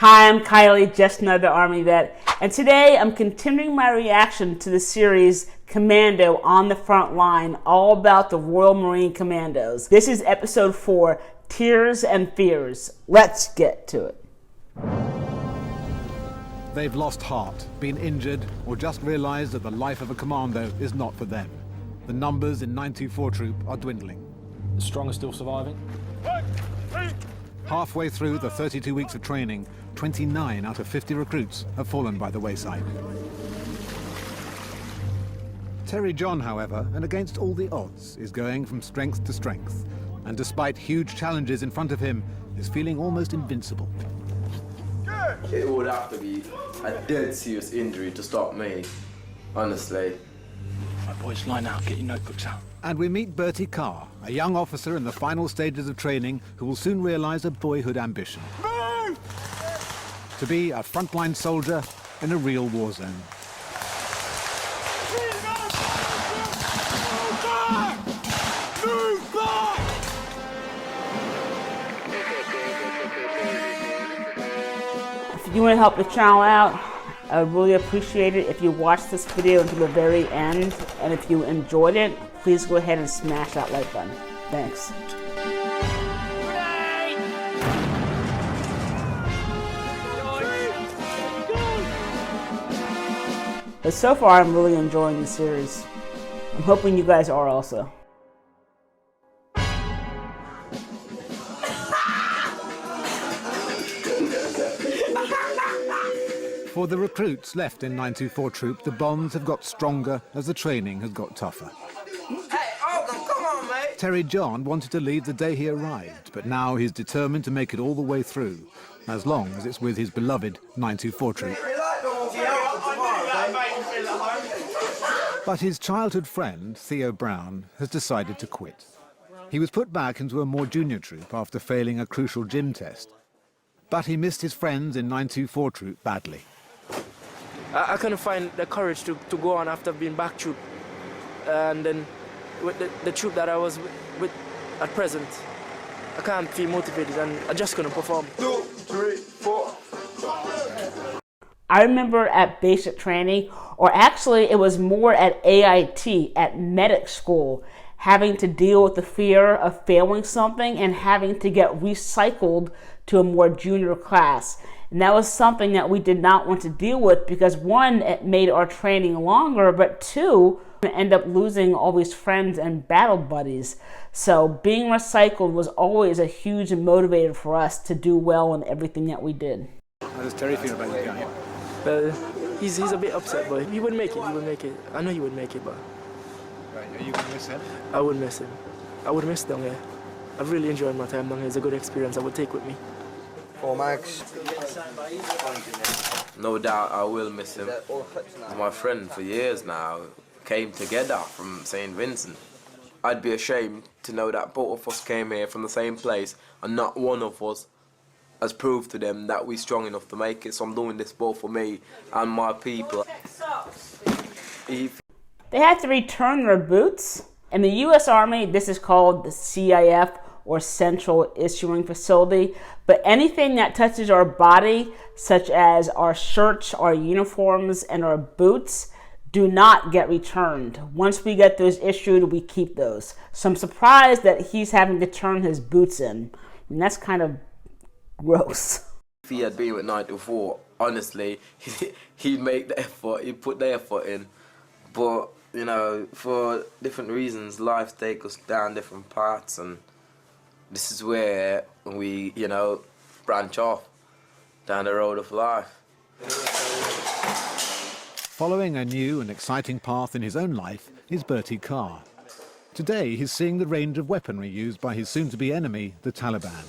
Hi, I'm Kylie, just another Army vet, and today I'm continuing my reaction to the series Commando on the Front Line, all about the Royal Marine Commandos. This is episode 4, Tears and Fears. Let's get to it. They've lost heart, been injured, or just realized that the life of a commando is not for them. The numbers in 924 Troop are dwindling. The strong are still surviving. Halfway through the 32 weeks of training, 29 out of 50 recruits have fallen by the wayside. Terry John, however, and against all the odds, is going from strength to strength, and despite huge challenges in front of him, is feeling almost invincible. It would have to be a dead serious injury to stop me, honestly. Right, boys, line out, get your notebooks out. And we meet Bertie Carr, a young officer in the final stages of training who will soon realize a boyhood ambition. Move! To be a frontline soldier in a real war zone. Move back! If you want to help the channel out, I would really appreciate it if you watch this video until the very end, and if you enjoyed it, please go ahead and smash that like button. Thanks. But so far, I'm really enjoying the series. I'm hoping you guys are also. For the recruits left in 924 Troop, the bonds have got stronger as the training has got tougher. Hey, Oldham, come on, mate! Terry John wanted to leave the day he arrived, but now he's determined to make it all the way through, as long as it's with his beloved 924 Troop. But his childhood friend, Theo Brown, has decided to quit. He was put back into a more junior troop after failing a crucial gym test. But he missed his friends in 924 Troop badly. I couldn't find the courage to go on after being back troop. And then with the troop that I was with at present, I can't feel motivated and I just couldn't perform. 2, 3, 4. I remember at basic training, or actually it was more at AIT, at medic school, having to deal with the fear of failing something and having to get recycled to a more junior class. And that was something that we did not want to deal with because one, it made our training longer, but two, we end up losing all these friends and battle buddies. So being recycled was always a huge motivator for us to do well in everything that we did. How does Terry feel about you going? Well, he's a bit upset, but he would make it, he would make it. I know he would make it, but... Right, are you going to miss him? I would miss him. I would miss down here. I've really enjoyed my time down here. It's a good experience I would take with me. 4 mags. No doubt I will miss him. He's my friend for years now. Came together from St. Vincent. I'd be ashamed to know that both of us came here from the same place and not one of us has proved to them that we're strong enough to make it. So I'm doing this both for me and my people. They had to return their boots. In the U.S. Army, this is called the CIF, or Central Issuing Facility. But anything that touches our body, such as our shirts, our uniforms, and our boots, do not get returned. Once we get those issued, we keep those. So I'm surprised that he's having to turn his boots in. And that's kind of gross. If he had been with 924, honestly, he'd make the effort, he'd put the effort in. But, you know, for different reasons, life takes us down different paths, and this is where we, you know, branch off down the road of life. Following a new and exciting path in his own life is Bertie Carr. Today he's seeing the range of weaponry used by his soon-to-be enemy, the Taliban.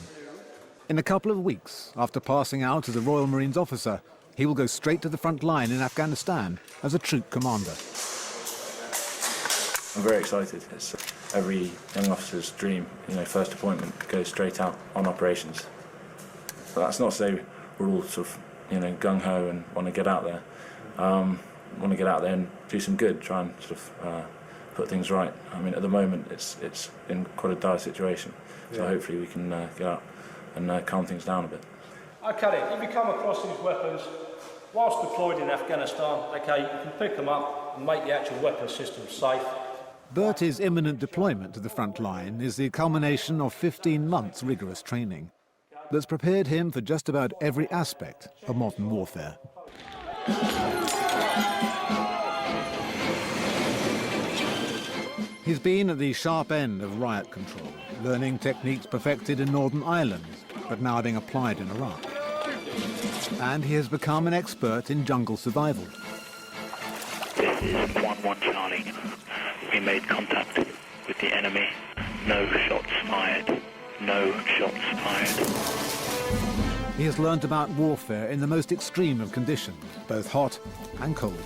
In a couple of weeks, after passing out as a Royal Marines officer, he will go straight to the front line in Afghanistan as a troop commander. I'm very excited. It's every young officer's dream, you know, first appointment goes straight out on operations. But that's not to say we're all sort of, you know, gung-ho and want to get out there. Want to get out there and do some good, try and sort of put things right. I mean, at the moment, it's in quite a dire situation. So hopefully we can get out and calm things down a bit. Okay then, if you come across these weapons, whilst deployed in Afghanistan, okay, you can pick them up and make the actual weapon system safe. Bertie's imminent deployment to the front line is the culmination of 15 months rigorous training that's prepared him for just about every aspect of modern warfare. He's been at the sharp end of riot control, learning techniques perfected in Northern Ireland, but now being applied in Iraq. And he has become an expert in jungle survival. This is 1-1 Charlie. We made contact with the enemy. No shots fired. No shots fired. He has learnt about warfare in the most extreme of conditions, both hot and cold.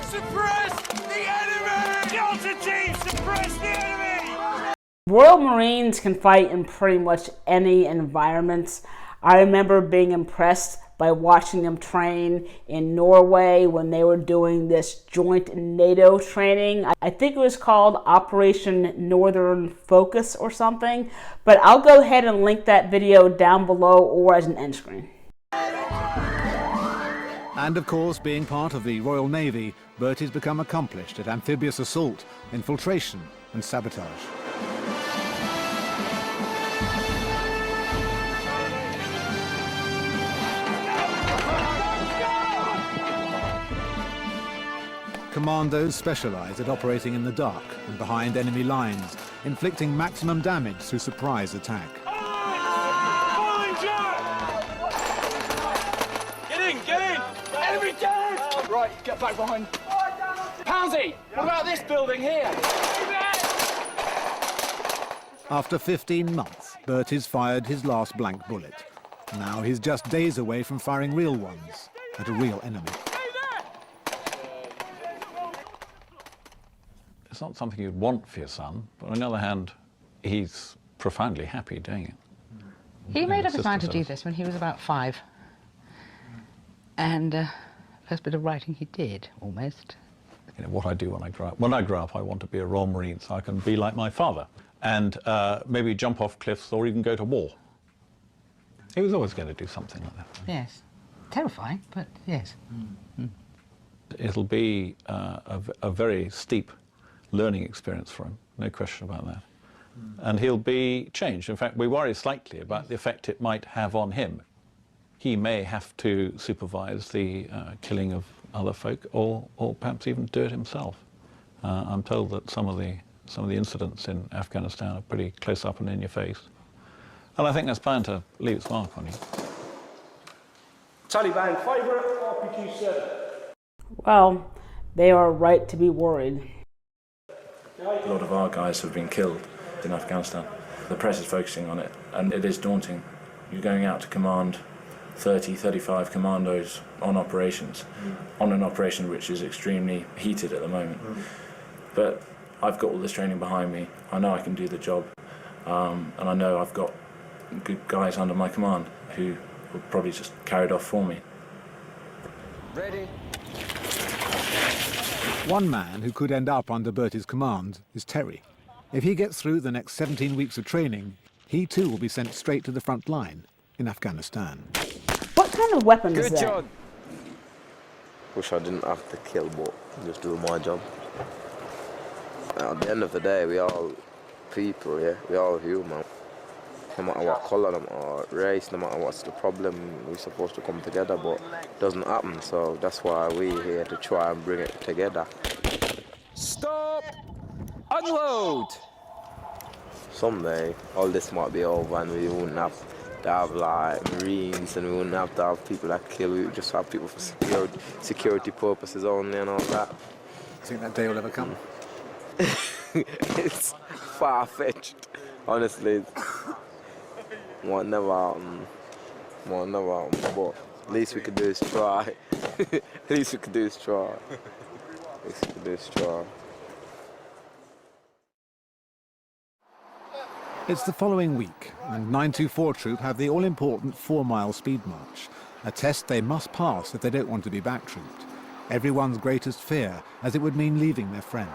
Suppress the enemy! Delta team, suppress the enemy! Royal Marines can fight in pretty much any environment. I remember being impressed by watching them train in Norway when they were doing this joint NATO training. I think it was called Operation Northern Focus or something, but I'll go ahead and link that video down below or as an end screen. And of course, being part of the Royal Navy, Bertie's become accomplished at amphibious assault, infiltration and sabotage. Commandos specialise at operating in the dark and behind enemy lines, inflicting maximum damage through surprise attack. Get in! Enemy down! Right, get back behind. Poundsy, what about this building here? After 15 months, Bertie's fired his last blank bullet. Now he's just days away from firing real ones at a real enemy. It's not something you'd want for your son, but on the other hand, he's profoundly happy doing it. He made up his mind to do this when he was about 5. And first bit of writing he did, almost. You know, what I do when I grow up. When I grow up, I want to be a Royal Marine so I can be like my father and maybe jump off cliffs or even go to war. He was always going to do something like that. Yes. Terrifying, but yes. It'll be a very steep learning experience for him, no question about that. And he'll be changed. In fact, we worry slightly about the effect it might have on him. He may have to supervise the killing of other folk, or perhaps even do it himself. I'm told that some of the incidents in Afghanistan are pretty close up and in your face, and I think that's bound to leave its mark on you. Taliban favourite RPG-7. Well, they are right to be worried. A lot of our guys have been killed in Afghanistan. The press is focusing on it, and it is daunting. You're going out to command 30, 35 commandos on operations, on an operation which is extremely heated at the moment. But I've got all this training behind me. I know I can do the job, and I know I've got good guys under my command who will probably just carry it off for me. Ready? One man who could end up under Bertie's command is Terry. If he gets through the next 17 weeks of training, he too will be sent straight to the front line in Afghanistan. What kind of weapon is that? Good job. Wish I didn't have to kill, but just do my job. At the end of the day, we all people, yeah? We all human. No matter what colour, no matter what race, no matter what's the problem, we're supposed to come together, but it doesn't happen, so that's why we're here to try and bring it together. Stop! Unload! Someday, all this might be over and we wouldn't have to have like Marines and we wouldn't have to have people that kill, we would just have people for security purposes only and all that. Do you think that day will ever come? It's far-fetched, honestly. Won't never happen, but at least we could do is try. At least we could do is try. At least we could do is try. It's the following week, and 924 Troop have the all-important 4-mile speed march, a test they must pass if they don't want to be backtrooped. Everyone's greatest fear, as it would mean leaving their friends.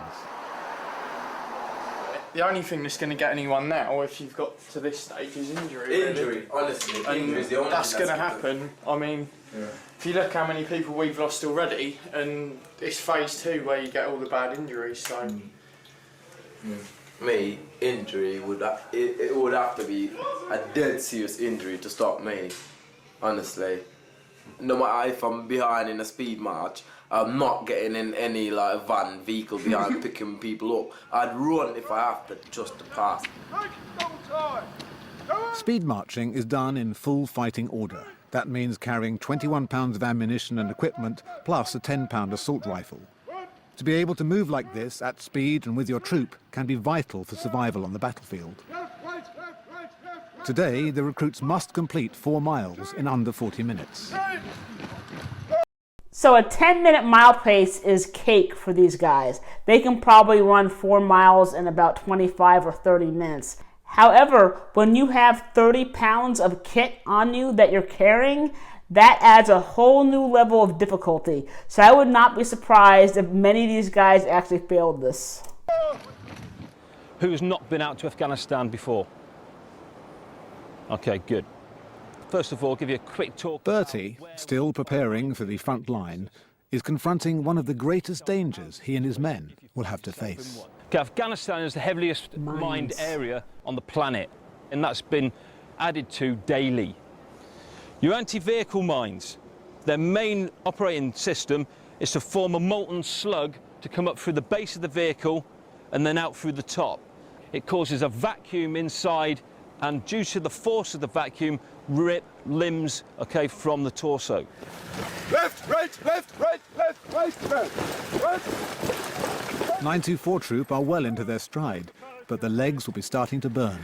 the only thing that's going to get anyone now, if you've got to this stage, is injury. Injury, honestly, injury is the only that's thing going to happen. I mean, if you look how many people we've lost already, and it's phase 2 where you get all the bad injuries. So, me, injury would it would have to be a dead serious injury to stop me. Honestly, no matter if I'm behind in a speed march, I'm not getting in any like van vehicle behind picking people up. I'd run if I have to just to pass. Speed marching is done in full fighting order. That means carrying 21 pounds of ammunition and equipment, plus a 10-pound assault rifle. To be able to move like this at speed and with your troop can be vital for survival on the battlefield. Today, the recruits must complete 4 miles in under 40 minutes. So a 10-minute mile pace is cake for these guys. They can probably run 4 miles in about 25 or 30 minutes. However, when you have 30 pounds of kit on you that you're carrying, that adds a whole new level of difficulty. So I would not be surprised if many of these guys actually failed this. Who has not been out to Afghanistan before? Okay, good. First of all, give you a quick talk. Bertie, still preparing for the front line, is confronting one of the greatest dangers he and his men will have to face. Okay, Afghanistan is the heaviest mined area on the planet, and that's been added to daily. Your anti-vehicle mines, their main operating system is to form a molten slug to come up through the base of the vehicle and then out through the top. It causes a vacuum inside, and due to the force of the vacuum, rip limbs, okay, from the torso. Left, right, left, right, left, right, left, right. 924 Troop are well into their stride, but the legs will be starting to burn.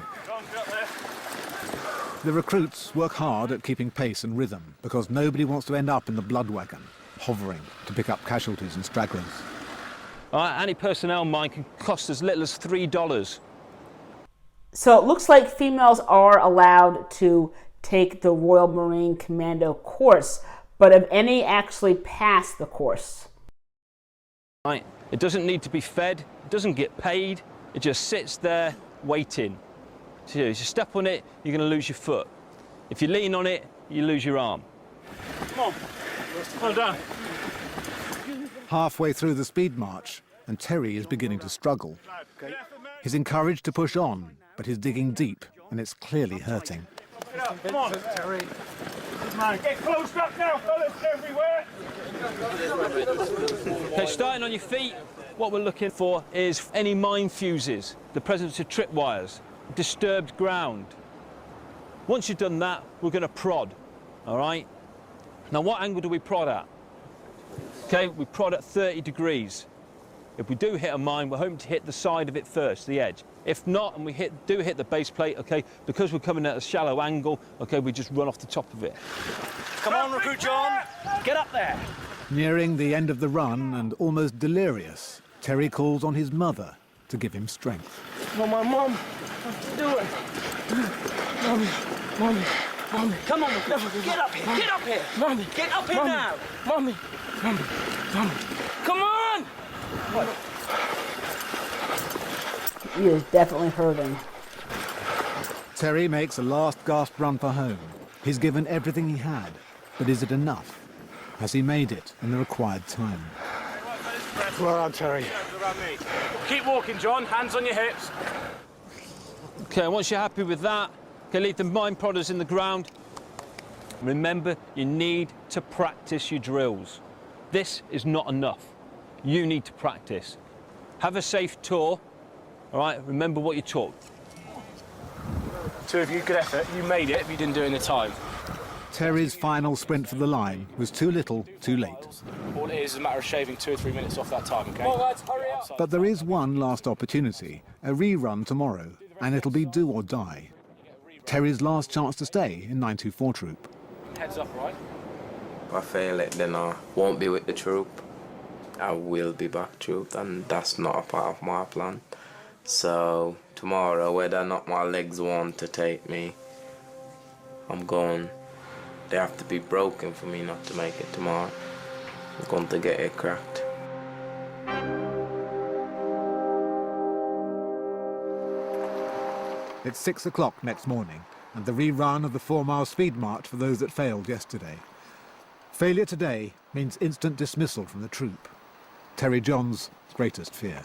The recruits work hard at keeping pace and rhythm because nobody wants to end up in the blood wagon, hovering to pick up casualties and stragglers. Anti-personnel mine can cost as little as $3. So it looks like females are allowed to take the Royal Marine Commando course, but if any actually pass the course. Right. It doesn't need to be fed, it doesn't get paid, it just sits there waiting. So if you step on it, you're going to lose your foot. If you lean on it, you lose your arm. Come on, hold down. Halfway through the speed march, and Terry is beginning to struggle. He's encouraged to push on, but he's digging deep, and it's clearly hurting. Come on, Terry. Get closed up now, fellas, everywhere. Okay, starting on your feet, what we're looking for is any mine fuses, the presence of tripwires, disturbed ground. Once you've done that, we're going to prod, all right? Now, what angle do we prod at? Okay, we prod at 30 degrees. If we do hit a mine, we're hoping to hit the side of it first, the edge. If not, and we do hit the base plate, okay, because we're coming at a shallow angle, okay, we just run off the top of it. Come on, Recruit John, get up there. Nearing the end of the run and almost delirious, Terry calls on his mother to give him strength. Come on, Mum, what you doing? Mommy, come on, get up here, get up here. Mommy, get up here now. Mommy, come on. What? He is definitely hurting. Terry makes a last gasp run for home. He's given everything he had, but is it enough? Has he made it in the required time? Well done, Terry. Keep walking, John. Hands on your hips. Okay, once you're happy with that, okay, leave the mine prodders in the ground. Remember, you need to practice your drills. This is not enough. You need to practice. Have a safe tour, all right? Remember what you taught. Two of you, good effort. You made it, but you didn't do it in the time. Terry's final sprint for the line was too little, too late. All it is a matter of shaving 2 or 3 minutes off that time, okay? Come on, lads, hurry up. But there is one last opportunity, a rerun tomorrow, and it'll be do or die. Terry's last chance to stay in 924 Troop. Heads up, right? If I fail it, then I won't be with the troop. I will be back troop, and that's not a part of my plan. So tomorrow, whether or not my legs want to take me, I'm going. They have to be broken for me not to make it tomorrow. I'm going to get it cracked. It's 6 o'clock next morning, and the rerun of the 4-mile speed march for those that failed yesterday. Failure today means instant dismissal from the troop. Terry John's greatest fear.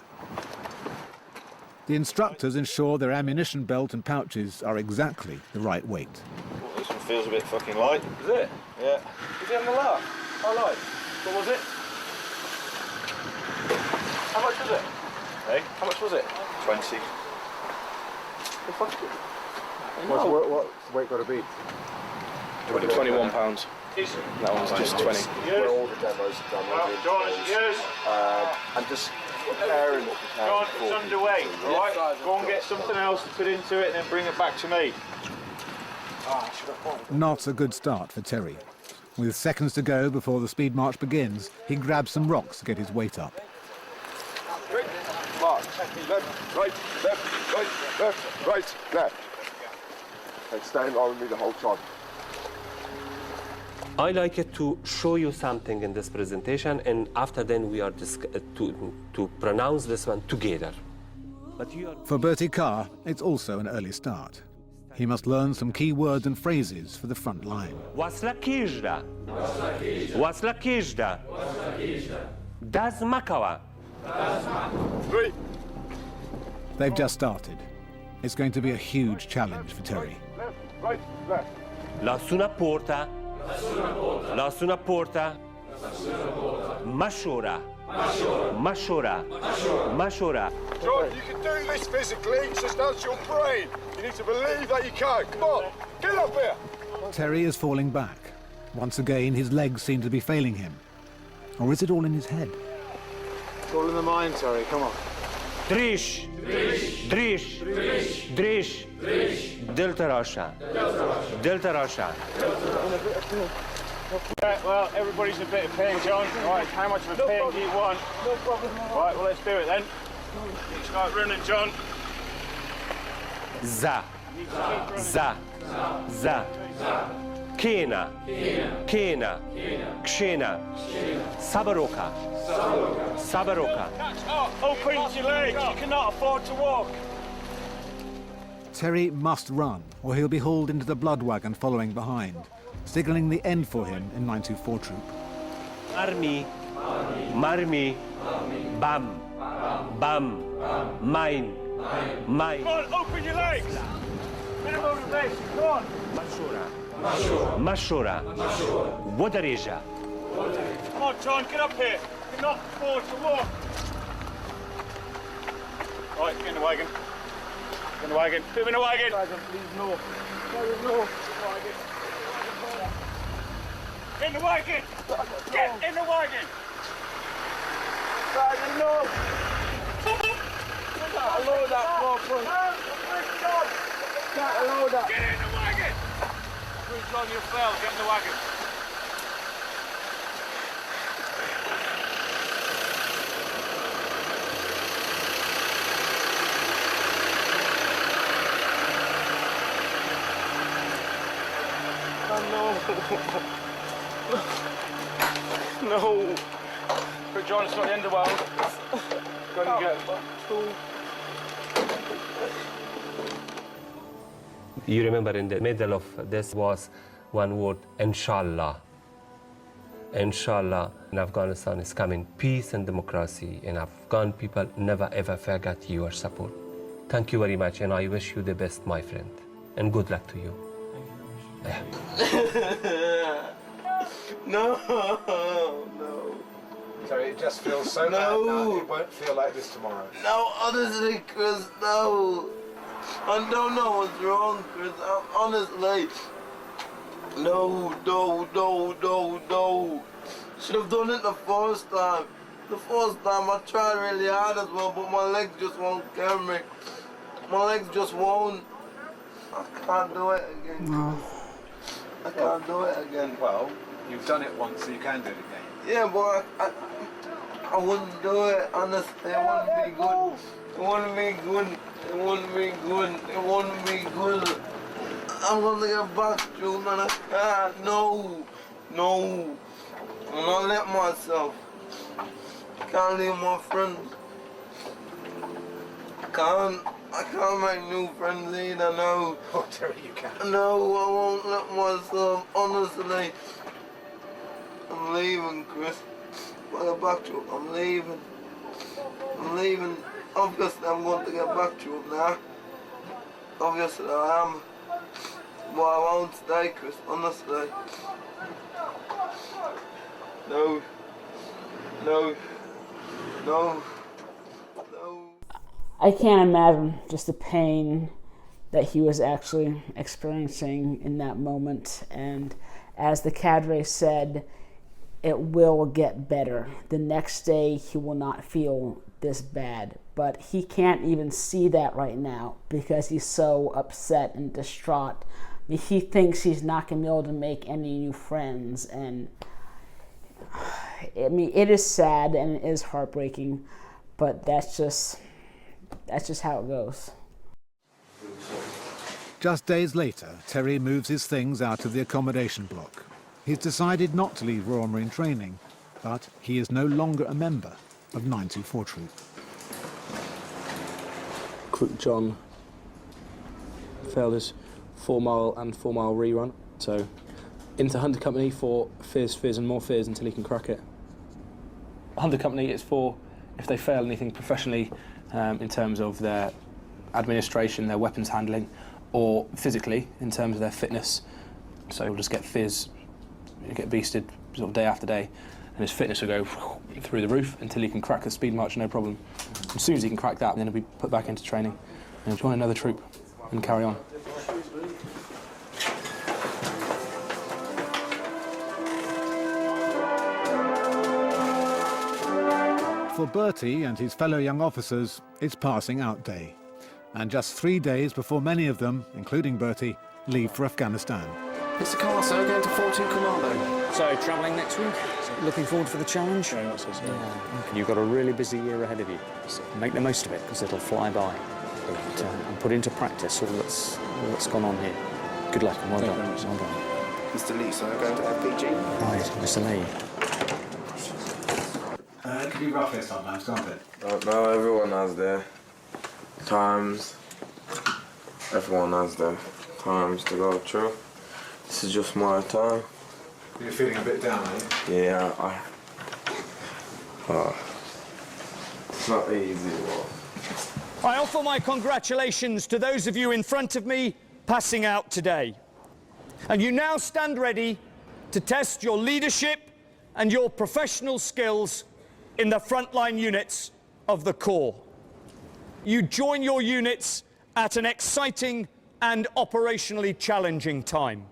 The instructors ensure their ammunition belt and pouches are exactly the right weight. Well, this one feels a bit fucking light. Is it? Yeah. Is it on the lap? How light? What was it? How much was it? Hey? How much was it? 20. What's weight got to be? 21 pounds. That one's just 20. Where all the demos are done. And just preparing. John, it's underway, alright? Go and get something else to put into it and then bring it back to me. Not a good start for Terry. With seconds to go before the speed march begins, he grabs some rocks to get his weight up. Left, right, left, right, left, right, left. And stay in line with me the whole time. I like it to show you something in this presentation, and after then we are to pronounce this one together. But you are... For Bertie Carr, it's also an early start. He must learn some key words and phrases for the front line. Waslakizda. Waslakizda. Das makawa. Three. They've just started. It's going to be a huge challenge for Terry. Left, right, left. La suna porta. La suna porta. Mashura. Mashura. Mashura. John, you can do this physically, it's just that's your brain. You need to believe that you can. Come on, get up here. Terry is falling back. Once again, his legs seem to be failing him. Or is it all in his head? It's all in the mind, Terry, come on. Drish. Drish. Drish. Drish. Drish. Drish. Delta Russia. Delta Russia. Yeah, well, everybody's in a bit of pain, John. Right, how much of a pain do you want? No problem. Right, well, let's do it then. Start running, John. Za. Za. Za. Kena. Kena. Kshena. Sabaroka. Sabaroka. Open your legs, you cannot afford to walk. Terry must run, or he'll be hauled into the blood wagon following behind, signalling the end for him in 924 Troop. Army. Marmi. Bam. Bam. Mine. Mine. Come on, open your legs. Minimum of legs, come on. Mashura. Mashura. Wadareja. Come on, John, get up here. You cannot afford to walk. Right, get in the wagon. Get in the wagon. Put him in the wagon. Please, no. No. Get in the wagon. Get in the wagon. Sergeant, no. Can't allow that, Corporal. Can't allow that. Get in the wagon. Who's on your fell? Get in the wagon. No. But John, it's not the end of the world. Go and get You remember in the middle of this was one word, Inshallah. Inshallah, in Afghanistan is coming peace and democracy, and Afghan people never ever forget your support. Thank you very much, and I wish you the best, my friend, and good luck to you. No. Sorry, it just feels so bad now. It won't feel like this tomorrow. No, honestly, Chris, no. I don't know what's wrong, Chris. Honestly. No. Should have done it the first time. The first time I tried really hard as well, but my legs just won't carry me. My legs just won't. I can't do it again. No. I can't do it again. Well, you've done it once, so you can do it again. Yeah, but I wouldn't do it, honestly. It wouldn't be good. It wouldn't be good. It wouldn't be good. It wouldn't be good. I'm gonna get back through, man. I can't. No. I'm not let myself. I can't leave my friends. I can't. I can't make new friends either, no. Oh, Terry, you can. No, I won't let myself, honestly. I'm leaving, Chris. By the back to I'm leaving. I'm leaving. Obviously, I'm going to get back to him now. Obviously, I am. But I won't stay, Chris, honestly. No. No. No. I can't imagine just the pain that he was actually experiencing in that moment. And as the cadre said, it will get better. The next day, he will not feel this bad. But he can't even see that right now because he's so upset and distraught. I mean, he thinks he's not going to be able to make any new friends. And I mean, it is sad and it is heartbreaking, but that's just how it goes. Just days later, Terry moves his things out of the accommodation block. He's decided not to leave Royal Marine training, but he is no longer a member of 924 Troop. Crook John failed his 4 mile and 4 mile rerun, so into Hunter Company for fizz and more fizz until he can crack it. Hunter Company is for if they fail anything professionally in terms of their administration, their weapons handling, or physically in terms of their fitness. So he'll just get fizz, get beasted sort of day after day, and his fitness will go through the roof until he can crack the speed march, no problem. As soon as he can crack that, then he'll be put back into training and he'll join another troop and carry on. For Bertie and his fellow young officers, it's passing out day. And just 3 days before many of them, including Bertie, leave for Afghanistan. Mr. Carr, sir, going to 42 Commando. So, travelling next week? Looking forward for the challenge? Very much so, sir. Yeah. You've got a really busy year ahead of you. So make the most of it, because it'll fly by. And put into practice all that's gone on here. Good luck and well done. Well done. Mr. Lee, sir, going to FPG? Right, Mr. Lee. It can be rough here sometimes, can't it? No, everyone has their times. Everyone has their times to go through. This is just my time. You're feeling a bit down, are you? Yeah, it's not easy, but... I offer my congratulations to those of you in front of me passing out today. And you now stand ready to test your leadership and your professional skills in the frontline units of the Corps. You join your units at an exciting and operationally challenging time.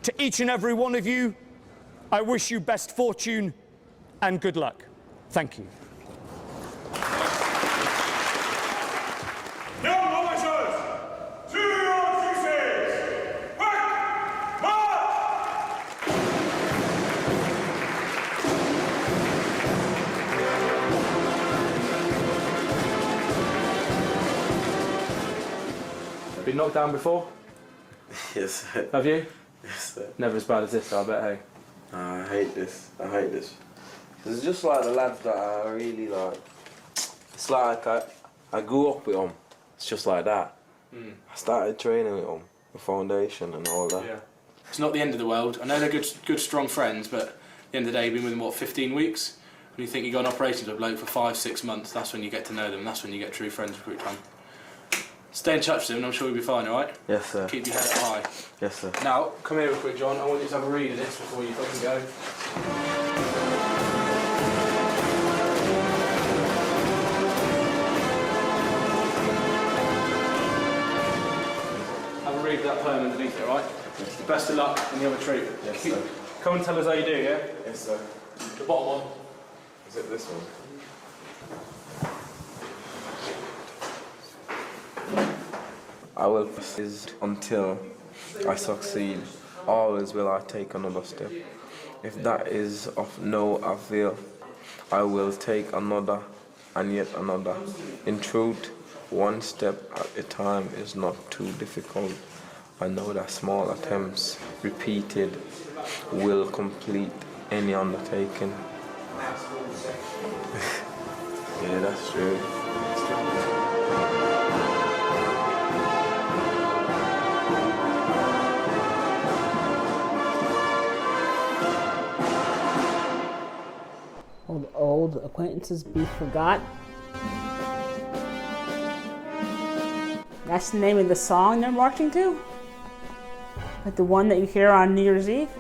To each and every one of you, I wish you best fortune and good luck. Thank you. Young officers, to your duties! Quick, march! Been knocked down before? Yes, sir. Have you? Yes, sir. Never as bad as this, I bet, hey? I hate this. I hate this. It's just like the lads that I really like. It's like I grew up with them. It's just like that. I started training with them, the foundation and all that. Yeah. It's not the end of the world. I know they're good, strong friends, but at the end of the day, you've been with them, what, 15 weeks? When you think you go on operations with a bloke for 5-6 months, that's when you get to know them. That's when you get true friends with Quick Time. Stay in touch with them and I'm sure you'll be fine, alright? Yes, sir. Keep your head up high. Yes, sir. Now, come here real quick, John. I want you to have a read of this before you fucking go. Have a read of that poem underneath it, alright? Yes, best of luck in the other treat. Yes, sir. Come and tell us how you do, yeah? Yes, sir. The bottom one. Is it this one? I will persist until I succeed. Always will I take another step. If that is of no avail, I will take another and yet another. In truth, one step at a time is not too difficult. I know that small attempts, repeated, will complete any undertaking. Yeah, that's true. That's true. old acquaintances be forgot. That's the name of the song they're marching to? Like the one that you hear on New Year's Eve?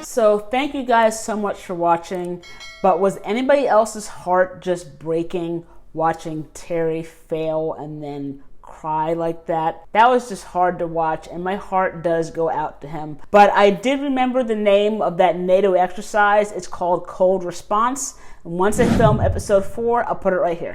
So thank you guys so much for watching. But was anybody else's heart just breaking watching Terry fail and then cry like that? That was just hard to watch, and my heart does go out to him. But I did remember the name of that NATO exercise. It's called Cold Response. And once I film episode 4, I'll put it right here.